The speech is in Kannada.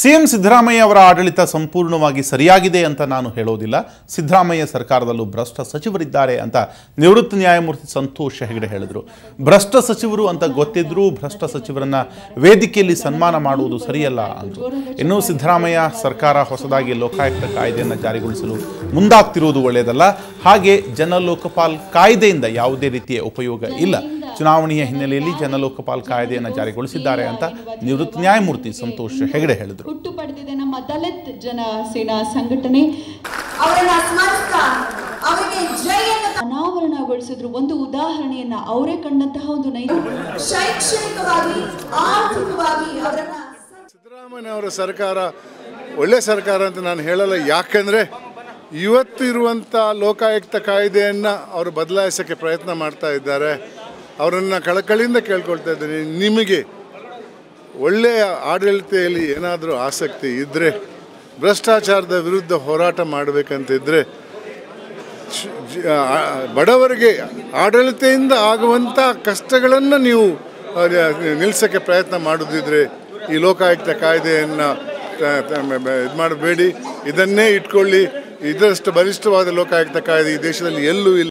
ಸಿಎಂ ಸಿದ್ದರಾಮಯ್ಯ ಅವರ ಆಡಳಿತ ಸಂಪೂರ್ಣವಾಗಿ ಸರಿಯಾಗಿದೆ ಅಂತ ನಾನು ಹೇಳೋದಿಲ್ಲ. ಸಿದ್ದರಾಮಯ್ಯ ಸರ್ಕಾರದಲ್ಲೂ ಭ್ರಷ್ಟ ಸಚಿವರಿದ್ದಾರೆ ಅಂತ ನಿವೃತ್ತ ನ್ಯಾಯಮೂರ್ತಿ ಸಂತೋಷ್ ಹೆಗಡೆ ಹೇಳಿದರು. ಭ್ರಷ್ಟ ಸಚಿವರು ಅಂತ ಗೊತ್ತಿದ್ರೂ ಭ್ರಷ್ಟ ಸಚಿವರನ್ನ ವೇದಿಕೆಯಲ್ಲಿ ಸನ್ಮಾನ ಮಾಡುವುದು ಸರಿಯಲ್ಲ ಅಂದರು. ಇನ್ನು ಸಿದ್ದರಾಮಯ್ಯ ಸರ್ಕಾರ ಹೊಸದಾಗಿ ಲೋಕಾಯುಕ್ತ ಕಾಯ್ದೆಯನ್ನು ಜಾರಿಗೊಳಿಸಲು ಮುಂದಾಗ್ತಿರುವುದು ಒಳ್ಳೆಯದಲ್ಲ. ಹಾಗೆ ಜನಲೋಕಪಾಲ್ ಕಾಯ್ದೆಯಿಂದ ಯಾವುದೇ ರೀತಿಯ ಉಪಯೋಗ ಇಲ್ಲ. ಚುನಾವಣೆಯ ಹಿನ್ನೆಲೆಯಲ್ಲಿ ಜನಲೋಕಪಾಲ್ ಕಾಯ್ದೆಯನ್ನು ಜಾರಿಗೊಳಿಸಿದ್ದಾರೆ ಅಂತ ನಿವೃತ್ತ ನ್ಯಾಯಮೂರ್ತಿ ಸಂತೋಷ್ ಹೆಗಡೆ ಹೇಳಿದರು. ಹುಟ್ಟು ಪಡೆದಿದೆ ನಮ್ಮ ದಲಿತ ಜನ ಸೇನಾ ಸಂಘಟನೆ. ಅವರನ್ನ ಸ್ಮರಿಸ್ತಾ ಅವರಿಗೆ ಜಯವನ್ನು ಅನಾವರಣಗೊಳಿಸಿದ್ರು. ಒಂದು ಉದಾಹರಣೆಯನ್ನ ಅವರೇ ಕಂಡಂತಹ ಒಂದು ಶೈಕ್ಷಣಿಕವಾಗಿ ಆರ್ಥಿಕವಾಗಿ ಅವರನ್ನ ಸಿದ್ದರಾಮಯ್ಯ ಅವರ ಸರ್ಕಾರ ಒಳ್ಳೆ ಸರ್ಕಾರ ಅಂತ ನಾನು ಹೇಳಲ್ಲ. ಯಾಕೆಂದರೆ ಇವತ್ತು ಇರುವಂಥ ಲೋಕಾಯುಕ್ತ ಕಾಯ್ದೆಯನ್ನು ಅವರು ಬದಲಾಯಿಸೋಕ್ಕೆ ಪ್ರಯತ್ನ ಮಾಡ್ತಾ ಇದ್ದಾರೆ. ಅವರನ್ನು ಕಳಕಳಿಯಿಂದ ಕೇಳ್ಕೊಳ್ತಾ ಇದ್ದೀನಿ, ನಿಮಗೆ ಒಳ್ಳೆಯ ಆಡಳಿತೆಯಲ್ಲಿ ಏನಾದರೂ ಆಸಕ್ತಿ ಇದ್ದರೆ, ಭ್ರಷ್ಟಾಚಾರದ ವಿರುದ್ಧ ಹೋರಾಟ ಮಾಡಬೇಕಂತಿದ್ದರೆ, ಬಡವರಿಗೆ ಆಡಳಿತೆಯಿಂದ ಆಗುವಂಥ ಕಷ್ಟಗಳನ್ನು ನೀವು ನಿಲ್ಲಿಸೋಕ್ಕೆ ಪ್ರಯತ್ನ ಮಾಡೋದಿದ್ರೆ ಈ ಲೋಕಾಯುಕ್ತ ಕಾಯ್ದೆಯನ್ನು ಇದು ಮಾಡಬೇಡಿ, ಇದನ್ನೇ ಇಟ್ಕೊಳ್ಳಿ. ಇದರಷ್ಟು ಬಲಿಷ್ಠವಾದ ಲೋಕಾಯುಕ್ತ ಕಾಯ್ದೆ ಈ ದೇಶದಲ್ಲಿ ಎಲ್ಲೂ ಇಲ್ಲ.